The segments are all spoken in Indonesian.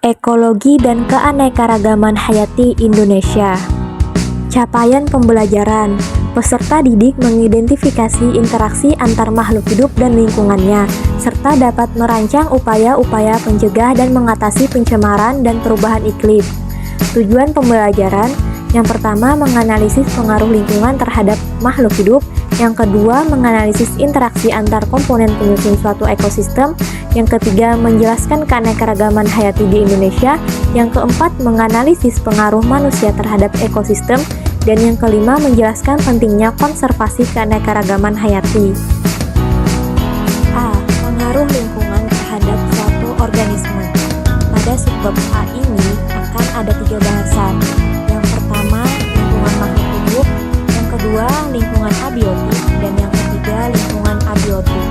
Ekologi dan Keanekaragaman Hayati Indonesia. Capaian pembelajaran. Peserta didik mengidentifikasi interaksi antar makhluk hidup dan lingkungannya, serta dapat merancang upaya-upaya pencegah dan mengatasi pencemaran dan perubahan iklim. Tujuan pembelajaran: yang pertama, menganalisis pengaruh lingkungan terhadap makhluk hidup. Yang kedua, menganalisis interaksi antar komponen penyusun suatu ekosistem. Yang ketiga, menjelaskan keanekaragaman hayati di Indonesia. Yang keempat, menganalisis pengaruh manusia terhadap ekosistem. Dan yang kelima, menjelaskan pentingnya konservasi keanekaragaman hayati. A. Pengaruh lingkungan terhadap suatu organisme. Pada subbab A ini akan ada 3 bahasan. Yang pertama, lingkungan makhluk hidup. Yang kedua, lingkungan abiotik. Dan yang ketiga, lingkungan abiotik.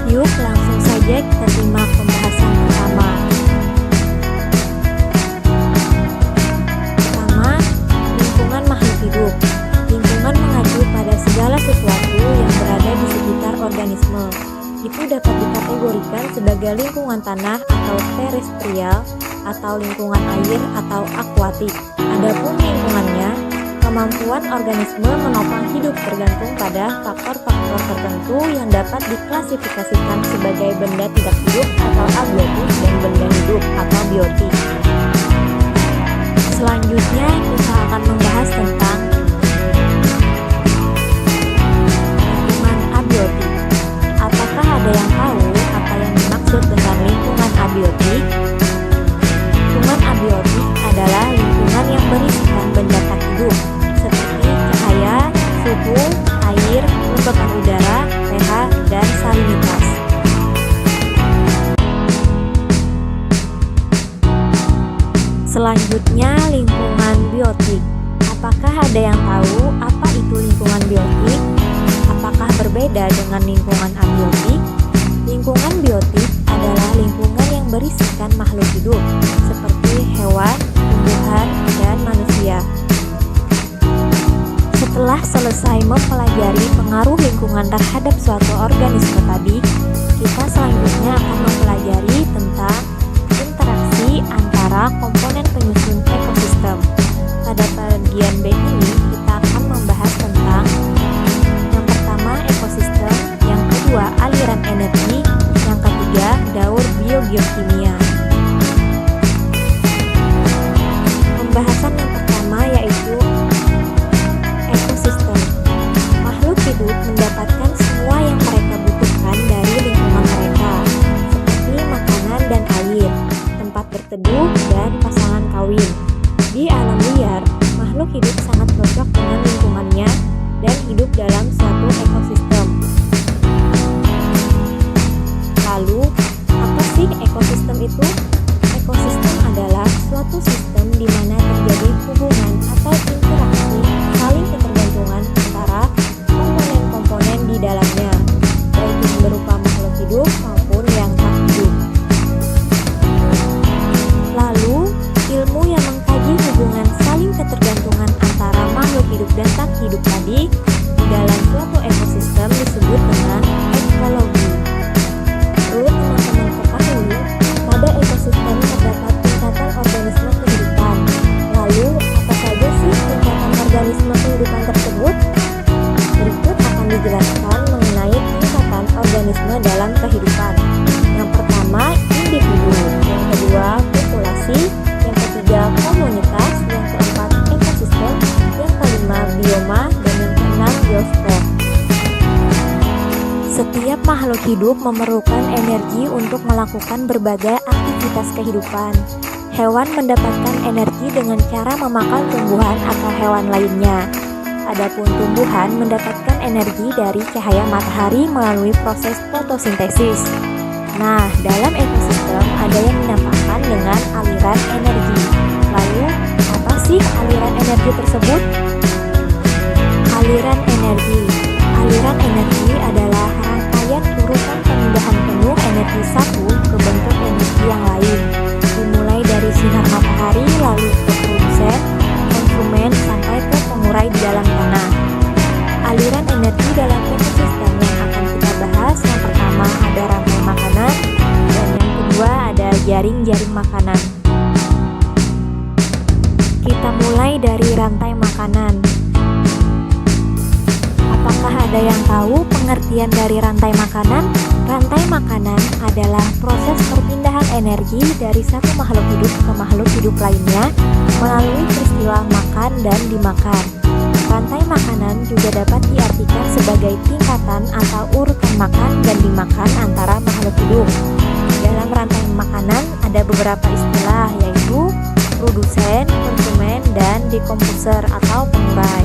Yuk langsung saja kita simak pembahasan pertama. Pertama, lingkungan makhluk hidup. Lingkungan mengacu pada segala sesuatu yang berada di sekitar organisme. Itu dapat dikategorikan sebagai lingkungan tanah atau terestrial, atau lingkungan air atau akuatik. Adapun lingkungannya, kemampuan organisme menopang hidup tergantung pada faktor-faktor tertentu yang dapat diklasifikasikan sebagai benda tidak hidup atau abiotik dan benda hidup atau biotik. Selanjutnya kita akan membahas tentang lingkungan abiotik. Apakah ada yang tahu apa yang dimaksud dengan lingkungan abiotik? Lingkungan abiotik adalah lingkungan yang berisikan benda tak hidup seperti cahaya, suhu, air, kelembapan udara, pH, dan salinitas. Selanjutnya, lingkungan biotik. Apakah ada yang tahu apa itu lingkungan biotik? Apakah berbeda dengan lingkungan abiotik? Lingkungan biotik adalah lingkungan yang berisikan makhluk hidup seperti hewan, tumbuhan, dan manusia. Setelah selesai mempelajari pengaruh lingkungan terhadap suatu organisme tadi, kita selanjutnya akan mempelajari tentang interaksi antara komponen penyusun ekosistem. Pada bagian B ini kita akan membahas tentang yang pertama ekosistem, yang kedua aliran energi, yang ketiga daur biogeokimia. Pembahasan yang pertama yaitu ekosistem. Makhluk hidup mendapatkan semua yang mereka butuhkan dari lingkungan mereka, seperti makanan dan air, tempat berteduh, dan pasangan kawin. Di alam liar, makhluk hidup sangat cocok dengan lingkungannya dan hidup dalam suatu ekosistem. Lalu, apa sih ekosistem itu? Ekosistem adalah suatu sistem di mana terjadi hubungan atau interaksi saling ketergantungan antara komponen-komponen di dalamnya, baik yang berupa makhluk hidup maupun yang tak hidup. Lalu, ilmu yang mengkaji hubungan saling ketergantungan antara makhluk hidup dan tak hidup tadi di dalam suatu ekosistem disebut dengan ekologi. Perlu teman-teman ketahui, pada ekosistem terdapat tingkatan organisme kehidupan. Lalu, apa saja sih tingkatan organisme kehidupan tersebut? Berikut akan dijelaskan mengenai tingkatan organisme dalam kehidupan. Yang pertama, individu. Yang kedua, populasi. Yang ketiga, komunitas. Yang keempat, ekosistem. Yang kelima, bioma. Dan yang keenam, biosfer. Setiap makhluk hidup memerlukan energi untuk melakukan berbagai aktivitas kehidupan. Hewan mendapatkan energi dengan cara memakan tumbuhan atau hewan lainnya. Adapun tumbuhan mendapatkan energi dari cahaya matahari melalui proses fotosintesis. Nah, dalam ekosistem ada yang dinamakan dengan aliran energi. Lalu, apa sih aliran energi tersebut? Aliran energi. Aliran energi adalah rangkaian urutan pemindahan penuh energi satu ke bentuk energi yang lain, dimulai dari sinar matahari lalu ke produsen, konsumen, sampai ke pengurai di dalam tanah. Aliran energi dalam ekosistem yang akan kita bahas, yang pertama ada rantai makanan, dan yang kedua ada jaring-jaring makanan. Kita mulai dari rantai makanan. Apakah ada yang tahu pengertian dari rantai makanan? Rantai makanan adalah proses perpindahan energi dari satu makhluk hidup ke makhluk hidup lainnya melalui peristiwa makan dan dimakan. Rantai makanan juga dapat diartikan sebagai tingkatan atau urutan makan dan dimakan antara makhluk hidup. Dalam rantai makanan ada beberapa istilah, yaitu produsen, konsumen, dan dekomposer atau pengurai.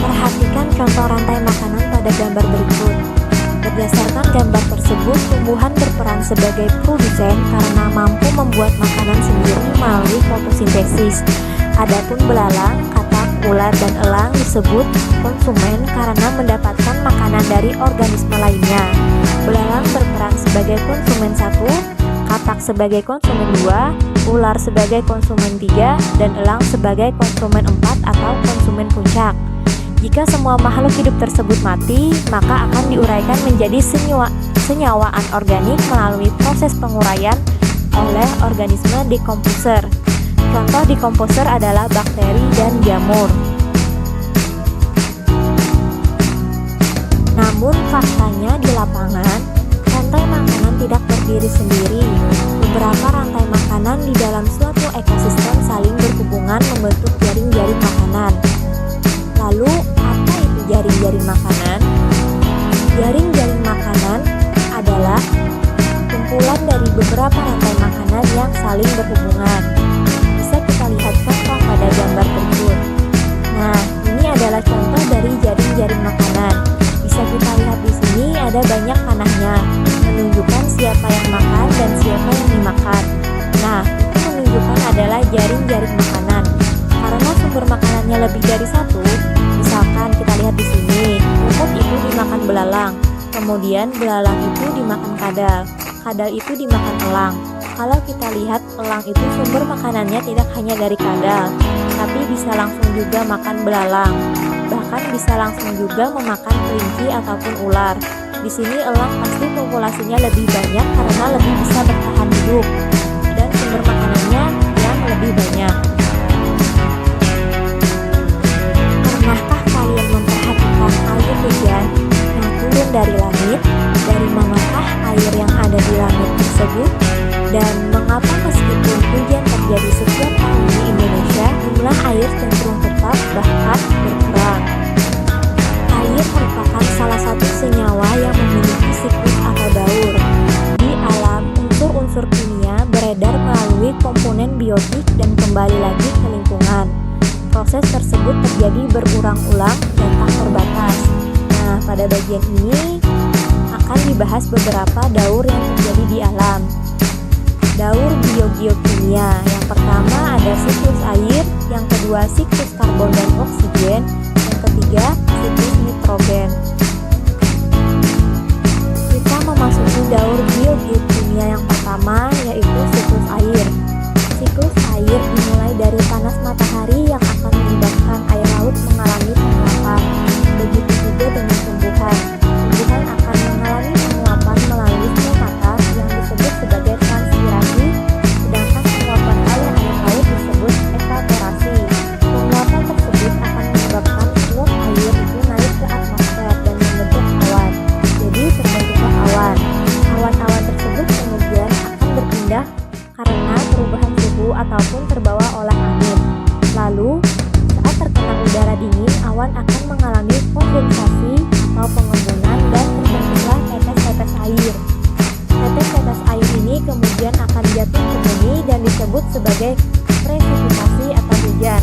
Perhatikan contoh rantai makanan pada gambar berikut. Berdasarkan gambar tersebut, tumbuhan berperan sebagai produsen karena mampu membuat makanan sendiri melalui fotosintesis. Adapun belalang, katak, ular, dan elang disebut konsumen karena mendapatkan makanan dari organisme lainnya. Belalang berperan sebagai konsumen 1, katak sebagai konsumen 2, ular sebagai konsumen 3, dan elang sebagai konsumen 4 atau konsumen puncak. Jika semua makhluk hidup tersebut mati, maka akan diuraikan menjadi senyawa anorganik melalui proses penguraian oleh organisme dekomposer. Contoh dekomposer adalah bakteri dan jamur. Namun faktanya di lapangan, rantai makanan tidak berdiri sendiri. Beberapa rantai makanan di dalam suatu ekosistem saling berhubungan membentuk jaring-jaring makanan. Lalu, apa itu jaring-jaring makanan? Jaring-jaring makanan adalah kumpulan dari beberapa rantai makanan yang saling berhubungan. Bisa kita lihat contoh pada gambar berikut. Nah, ini adalah contoh dari jaring-jaring makanan. Bisa kita lihat di sini ada banyak panahnya, menunjukkan siapa yang makan dan siapa yang dimakan. Nah, itu menunjukkan adalah jaring-jaring makanan. Karena sumber makanannya lebih dari satu, misalkan kita lihat di sini, rumput itu dimakan belalang, kemudian belalang itu dimakan kadal, kadal itu dimakan elang. Kalau kita lihat, elang itu sumber makanannya tidak hanya dari kadal, tapi bisa langsung juga makan belalang, bahkan bisa langsung juga memakan kelinci ataupun ular. Di sini elang pasti populasinya lebih banyak karena lebih bisa bertahan hidup dan sumber makanannya yang lebih banyak. Pernahkah kalian memperhatikan air hujan yang turun dari langit? Dari manakah air yang ada di langit tersebut? Dan mengapa meskipun hujan terjadi setiap tahun di Indonesia, jumlah air cenderung tetap bahkan berkurang? Air merupakan salah satu senyawa yang memiliki siklus atau daur. Di alam, unsur-unsur kimia beredar melalui komponen biotik dan kembali lagi ke lingkungan. Proses tersebut terjadi berulang-ulang dan tak terbatas. Nah, pada bagian ini akan dibahas beberapa daur yang terjadi di alam. Daur biogeokimia. Yang pertama ada siklus air, yang kedua siklus karbon dan oksigen, yang ketiga siklus nitrogen. Kita memasuki daur biogeokimia yang pertama, yaitu siklus air. Siklus air dimulai dari panas matahari yang akan menyebabkan air laut mengalami penguapan. Begitu juga dengan tumbuhan. Tumbuhan akan mengalami penguapan melalui sel mata yang disebut sebagai transpirasi, sedangkan penguapan air laut disebut evaporasi. Penguapan tersebut akan menyebabkan uap air itu naik ke atmosfer dan membentuk awan. Jadi terbentuklah awan. Awan-awan tersebut kemudian akan berpindah karena perubahan suhu ataupun terbawa oleh angin. Lalu, saat terkena udara dingin, awan akan mengalami kondensasi atau pengembunan dan terbentuklah tetes-tetes air. Tetes-tetes air ini kemudian akan jatuh ke bumi dan disebut sebagai presipitasi atau hujan.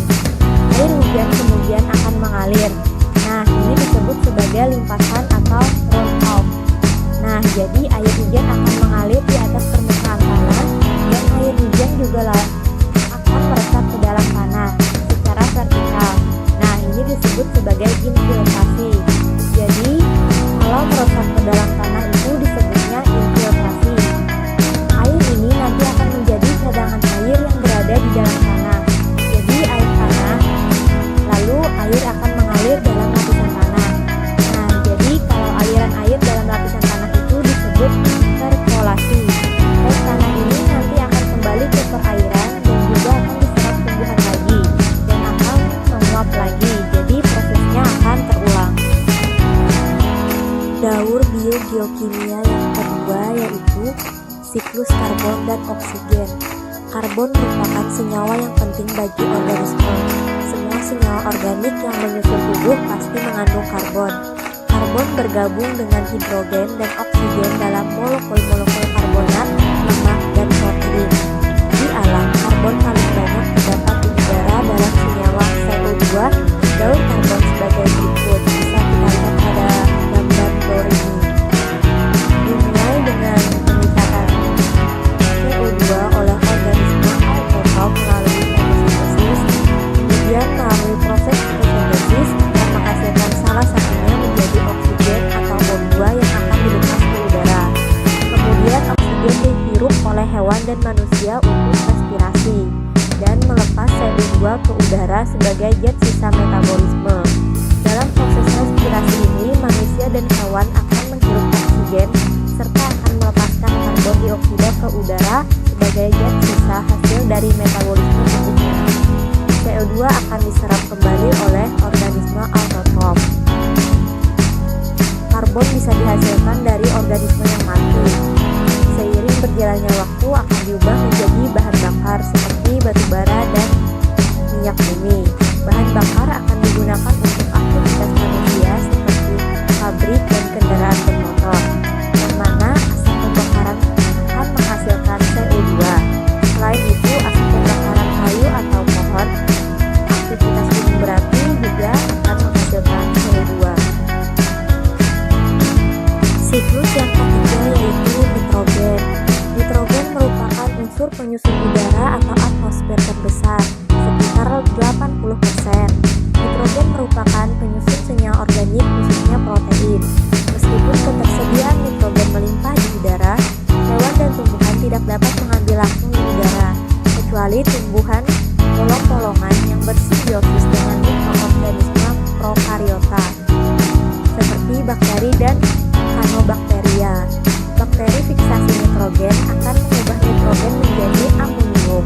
Air hujan kemudian akan mengalir. Nah, ini disebut sebagai limpasan atau runoff. Nah, jadi air hujan akan mengalir di atas permukaan tanah dan air hujan juga akan meresap ke dalam tanah secara vertikal. Nah, ini disebut sebagai infiltrasi. Jadi, kalau meresap ke dalam tanah itu disebutnya infiltrasi. Air ini nanti akan menjadi cadangan air yang berada di dalam tanah. Jadi, air tanah, lalu air akan mengalir dalam lapisan tanah. Nah, jadi kalau aliran air dalam lapisan tanah itu disebut perkolasi. siklus karbon dan oksigen. Karbon merupakan senyawa yang penting bagi organisme. Semua senyawa organik yang menyusun tubuh pasti mengandung karbon. Karbon bergabung dengan hidrogen dan oksigen dalam molekul-molekul karbonat, lemak, dan protein. Di alam, karbon paling banyak terdapat di udara dalam senyawa CO2. Daun karbon sebagai berikut, bisa kita lihat pada gambar bawah ini. Dimulai dengan peningkatan CO2 oleh organisme autotrof melalui fotosintesis, kemudian melalui proses fotosintesis akan menghasilkan salah satunya menjadi oksigen atau O2 yang akan dilepas ke udara. Kemudian oksigen dihirup oleh hewan dan manusia untuk respirasi dan melepas CO2 ke udara sebagai zat sisa metabolisme. Dalam proses respirasi ini, manusia dan hewan akan menghirup oksigen serta akan melepaskan karbon dioksida ke udara sebagai zat sisa hasil dari metabolisme tubuhnya. CO2 akan diserap kembali oleh organisme autotrof. Karbon bisa dihasilkan dari organisme yang mati. Seiring berjalannya waktu akan diubah menjadi bahan bakar seperti batu bara dan minyak bumi. Bahan bakar akan digunakan untuk aktivitas manusia seperti pabrik dan kendaraan bermotor, yang mana asap pembakaran akan menghasilkan CO2. Selain itu, asap pembakaran kayu atau pohon, aktivitas gunung berapi juga akan menghasilkan CO2. Siklus yang ketiga yaitu nitrogen. Nitrogen merupakan unsur penyusun udara atau atmosfer terbesar, sekitar 80%. Nitrogen merupakan penyusun senyawa organik khususnya protein. Meskipun ketersediaan nitrogen melimpah di udara, hewan dan tumbuhan tidak dapat mengambil langsung di udara, kecuali tumbuhan polong-polongan yang bersimbiosis dengan mikroorganisme prokariota, seperti bakteri dan Cyanobacteria. Bakteri fiksasi nitrogen akan mengubah nitrogen menjadi amonium.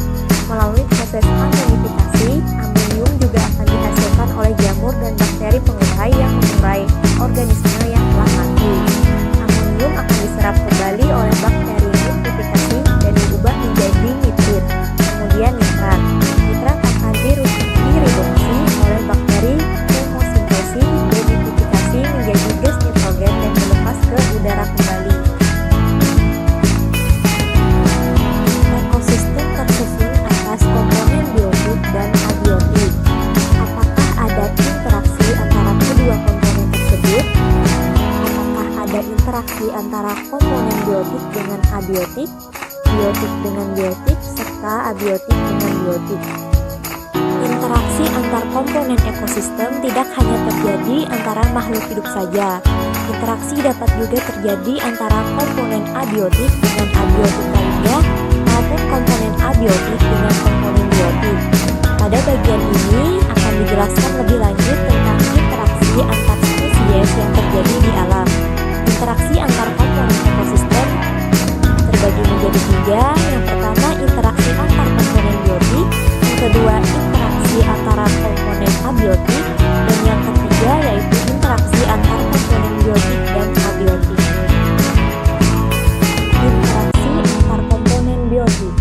Melalui proses amonifikasi, amonium juga akan dihasilkan oleh jamur dan bakteri pengurai yang mengurai organisme yang telah mati. Amonium akan diserap kembali oleh bakteri nitrifikasi dan diubah menjadi nitrit, kemudian nitrat. Nitrat akan direduksi oleh bakteri kemosintesis dan nitrifikasi menjadi gas nitrogen dan dilepas ke udara kembali. Ekosistem tersusun atas komponen biotik dan abiotik. Apakah ada interaksi antara kedua komponen tersebut? Apakah ada interaksi antara komponen biotik dengan abiotik, biotik dengan biotik, serta abiotik dengan biotik? Interaksi antar komponen ekosistem tidak hanya terjadi antara makhluk hidup saja. Interaksi dapat juga terjadi antara komponen abiotik dengan abiotik lainnya maupun komponen abiotik dengan komponen biotik. Pada bagian ini akan dijelaskan lebih lanjut tentang interaksi antar spesies yang terjadi di alam. Interaksi antar komponen ekosistem terbagi menjadi tiga. Yang pertama, interaksi antar komponen biotik. Yang kedua, interaksi antara komponen abiotik. Dan yang ketiga yaitu interaksi antar komponen biotik dan abiotik. Interaksi antar komponen biotik.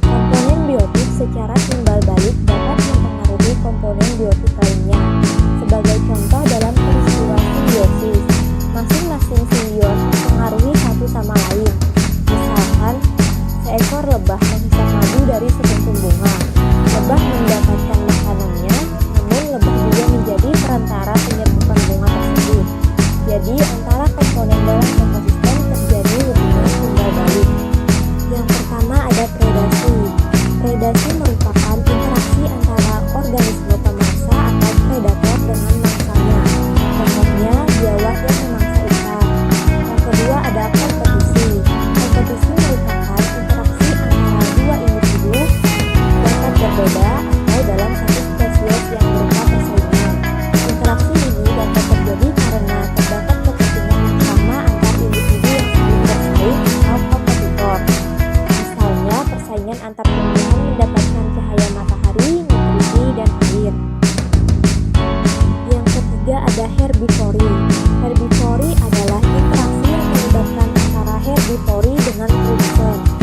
Komponen biotik secara timbal balik dapat mempengaruhi komponen biotik lainnya. Sebagai contoh dalam peristiwa simbiosis, masing-masing simbios mempengaruhi satu sama lain. Misalkan, seekor lebah menghisap madu dari sekuntum bunga. Lebah mendapatkan makanannya, namun lebah juga menjadi perantara penyerbukan bunga tersebut. Jadi, antara komponen dalam ekosistem terjadi hubungan timbal balik. Yang pertama ada predasi. Predasi merupakan interaksi antara organisme pemangsa atau predator dengan mangsanya. Contohnya, biawak yang memangsa ikan. Yang kedua ada kompetisi. Kompetisi merupakan interaksi antara dua individu dapat berbeda atau dalam satu spesies yang berupa persaingan. Interaksi ini dapat terjadi karena terdapat kepentingan yang sama antar individu yang saling bersaing atau kompetitor. Misalnya, persaingan antar tumbuhan mendapatkan cahaya matahari, nutrisi, dan air. Yang ketiga ada herbivori. Herbivori adalah interaksi yang melibatkan antara herbivori dengan produsen.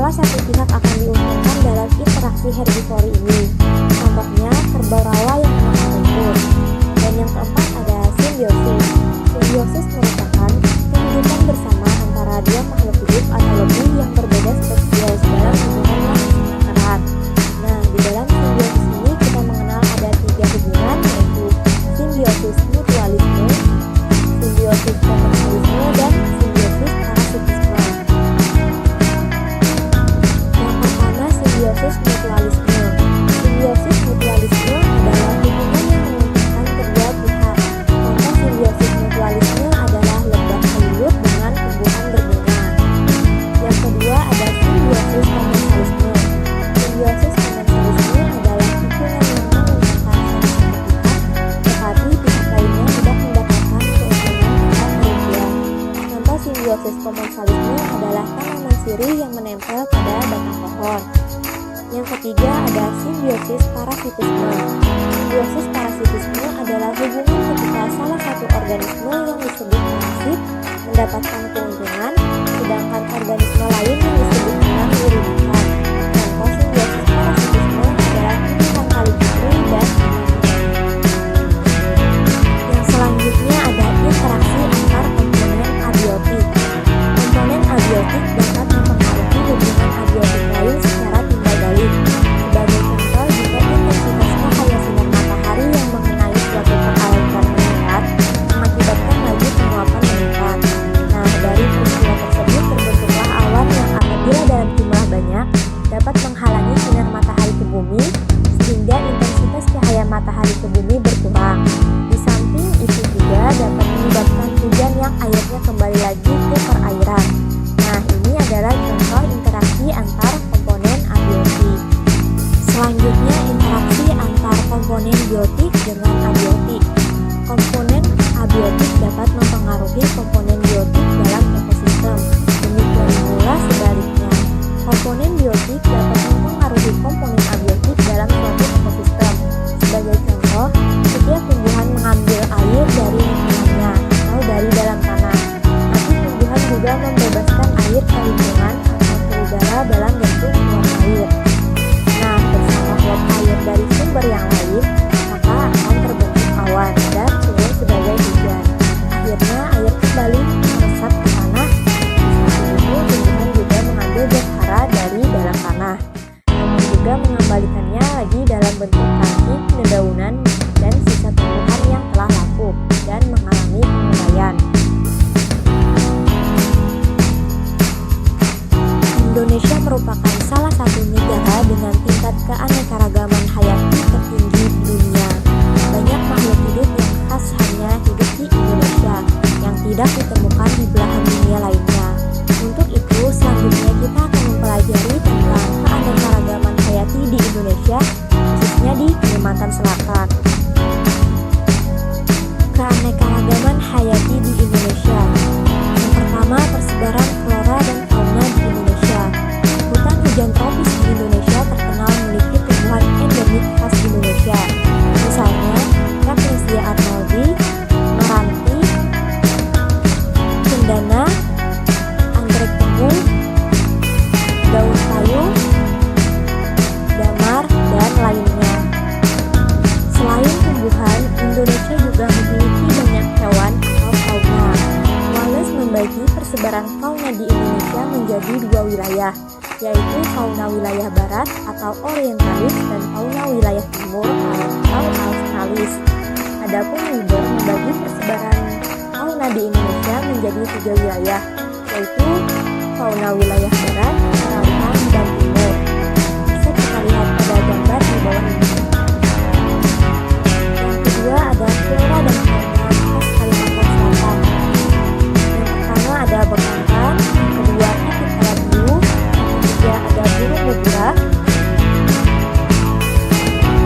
salah satu pihak akan diuntungkan dalam interaksi herbivori ini. Contohnya kerbau rawa yang memakan rumput. Dan yang keempat ada simbiosis. Simbiosis merupakan kehidupan bersama antara dua makhluk hidup atau lebih yang berbeda spesies dalam hubungan yang sangat erat. Nah, di dalam simbiosis ini kita mengenal ada 3 hubungan, yaitu simbiosis mutualisme, simbiosis komensalisme, dan simbiosis parasitisme. Yang pertama, simbiosis mutualisme. Simbiosis mutualisme adalah hubungan yang menguntungkan kedua pihak. Contoh simbiosis mutualisme adalah lebah hayur dengan tumbuhan berbunga. Yang kedua ada simbiosis komensalisme. Simbiosis komensalisme adalah hubungan yang menguntungkan salah satu pihak, tetapi pihak lainnya tidak mendapatkan keuntungan atas kerugian. Contoh simbiosis komensalisme adalah tanaman sirih yang menempel pada batang pohon. Yang ketiga ada simbiosis parasitisme. Simbiosis parasitisme adalah hubungan ketika salah satu organisme yang disebut parasit mendapatkan keuntungan, sedangkan organisme lain yang disebut inang dirugikan. Contoh simbiosis parasitisme adalah hubungan tali putri dan inang. Yang selanjutnya ada interaksi antar komponen abiotik. Komponen abiotik dapat mempengaruhi hubungan abiotik lain secara timbal balik. Sebagai contoh, jika intensitas cahaya sinar matahari yang mengenai suatu peralatan meningkat, mengakibatkan laju penguapan meningkat. Nah, dari peristiwa tersebut terbentuklah awan yang apabila dalam jumlah banyak dapat menghalangi sinar matahari ke bumi, sehingga intensitas cahaya matahari ke bumi berkurang. Di samping itu juga dapat menyebabkan hujan yang airnya kembali lagi ke perairan. Nah, ini adalah contoh interaksi antar komponen abiotik. Selanjutnya, interaksi antar komponen biotik dengan abiotik. Komponen abiotik dapat mempengaruhi komponen biotik dalam ekosistem. Demikian pula sebaliknya. Komponen biotik dapat mempengaruhi komponen abiotik dalam suatu ekosistem. Sebagai contoh, setiap tumbuhan mengambil air dari lingkungannya atau dari dalam tanah. Nanti tumbuhan juga membebaskan air ke lingkungan atau ke udara dalam bentuk uap air. Nah, bersama uap air dari sumber yang lain, maka akan terbentuk awan dan turun sebagai hujan. Akhirnya air kembali meresap ke tanah. Di samping itu, tumbuhan juga mengambil gas hara dari dalam tanah, namun juga mengembalikannya lagi dalam bentuk ranting, dedaunan, dan sisa tumbuhan yang telah lapuk dan mengalami penguraian. Indonesia merupakan salah satu negara dengan tingkat keanekaragaman hayati tertinggi di dunia. Banyak makhluk hidup yang khas hanya hidup di Indonesia, yang tidak ditemukan di belahan dunia lainnya. Untuk itu, selanjutnya kita akan mempelajari tentang keanekaragaman hayati di Indonesia, khususnya di Kalimantan Selatan. Keanekaragaman hayati di Indonesia. Yang pertama, persebaran flora dan fauna di Indonesia. Hutan hujan tropis di Indonesia terkenal memiliki tumbuhan endemik khas Indonesia. Misalnya, Rafflesia arnoldi, meranti, cendana, anggrek tembung, daun kayu, damar, dan lainnya. Selain tumbuhan, Indonesia juga memiliki banyak hewan atau fauna. Wallace membagi persebaran fauna di Indonesia menjadi 2 wilayah, yaitu fauna wilayah barat atau orientalis dan fauna wilayah timur atau australis. Adapun Weber membagi persebaran fauna di Indonesia menjadi 3 wilayah, yaitu fauna wilayah barat, selatan, dan timur. Bisa kita lihat pada gambar di bawah ini. Yang kedua ada flora dan fauna khas Kalimantan Selatan. Yang pertama ada bekantan, yang kedua titik kalabiu, yang ketiga ada burung bebura, yang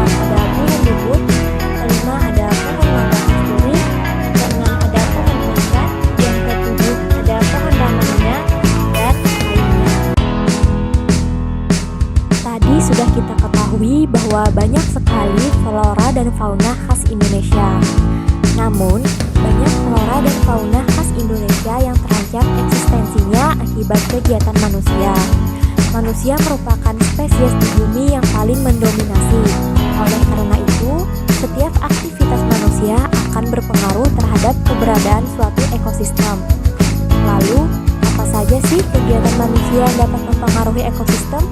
keempat ada burung bubut, yang kelima ada pohon mangga kasturi, yang keenam ada pohon mangga, yang ketujuh ada pohon ramania, dan lainnya. Tadi sudah kita ketahui bahwa banyak sekali flora dan fauna khas Indonesia. Namun, banyak flora dan fauna khas Indonesia yang terancam eksistensinya akibat kegiatan manusia. Manusia merupakan spesies di bumi yang paling mendominasi. Oleh karena itu, setiap aktivitas manusia akan berpengaruh terhadap keberadaan suatu ekosistem. Lalu, apa saja sih kegiatan manusia yang dapat mempengaruhi ekosistem?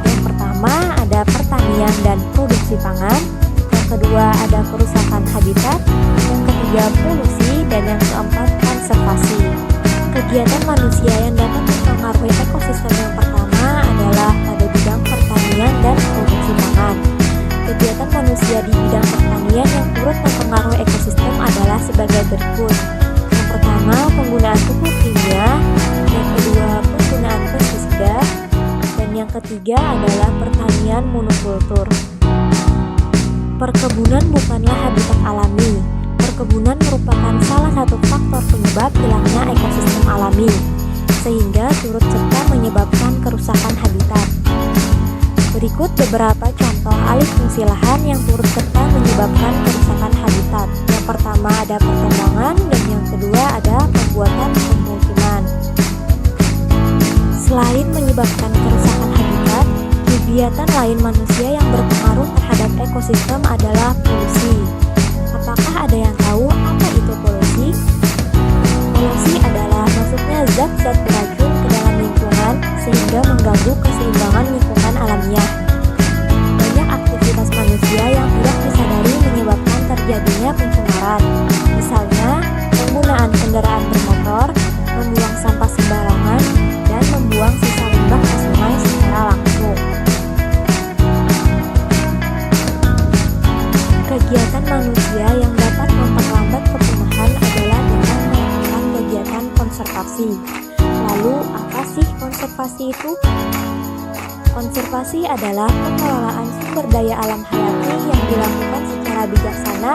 Yang pertama ada pertanian dan produksi pangan. Yang kedua ada kerusakan habitat. Yang ketiga polusi. Dan yang keempat konservasi. Kegiatan manusia yang dapat mempengaruhi ekosistem yang pertama adalah pada bidang pertanian dan produksi pangan. Kegiatan manusia di bidang pertanian yang turut mempengaruhi ekosistem adalah sebagai berikut. Yang pertama, penggunaan pupuk kimia. Yang kedua, penggunaan pestisida. Dan yang ketiga adalah pertanian monokultur. Perkebunan bukanlah habitat alami. Perkebunan merupakan salah satu faktor penyebab hilangnya ekosistem alami, sehingga turut serta menyebabkan kerusakan habitat. Berikut beberapa contoh alih fungsi lahan yang turut serta menyebabkan kerusakan habitat. Yang pertama ada pertambangan dan yang kedua ada pembuatan pemukiman. Selain menyebabkan kerusakan habitat, kegiatan lain manusia yang berpengaruh terhadap ekosistem adalah polusi. Apakah ada yang tahu apa itu polusi? Polusi adalah maksudnya zat-zat beracun ke dalam lingkungan sehingga mengganggu keseimbangan lingkungan alamiah. Banyak aktivitas manusia yang tidak disadari menyebabkan terjadinya pencemaran. Misalnya, penggunaan kendaraan bermotor, membuang sampah sembarangan, dan membuang sisa limbah ke sungai secara langsung. Kegiatan manusia yang dapat memperlambat kepunahan adalah dengan melakukan kegiatan konservasi. Lalu, apa sih konservasi itu? Konservasi adalah pengelolaan sumber daya alam hayati yang dilakukan secara bijaksana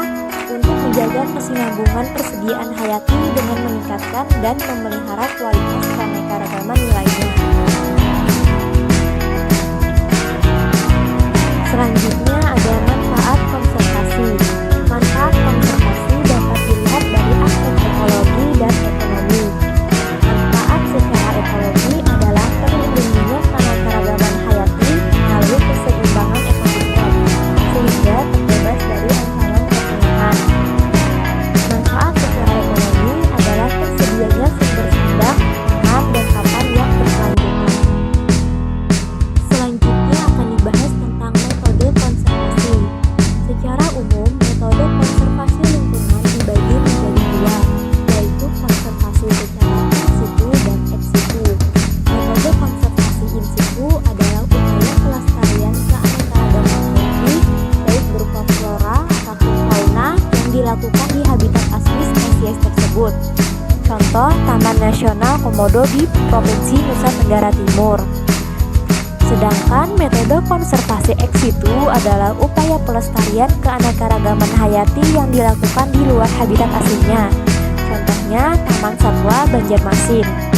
untuk menjaga kesinambungan persediaan hayati dengan meningkatkan dan memelihara kualitas keanekaragaman nilainya. Selanjutnya ada manfaat konservasi. Manfaat konservasi dapat dilihat dari aspek ekologi dan ekonomi. Manfaat secara ekologi adalah terlindunginya keanekaragaman hayati melalui keseimbangan ekosistem, sehingga terbebas dari ancaman kepunahan. Manfaat secara ekonomi adalah tersedianya sumber sandang, pangan, dan pakan yang berkelanjutan. Selanjutnya akan dibahas tentang metode konservasi. Secara umum, metode konservasi lingkungan dibagi menjadi dua, yaitu konservasi secara in situ dan ex situ. Metode konservasi in situ adalah upaya pelestarian keanekaragaman hayati, baik berupa flora ataupun fauna yang dilakukan di habitat asli spesies tersebut. Contoh, Taman Nasional Komodo di Provinsi Nusa Tenggara Timur. Sedangkan metode konservasi ex situ adalah upaya pelestarian keanekaragaman hayati yang dilakukan di luar habitat aslinya. Contohnya Taman Satwa Banjarmasin.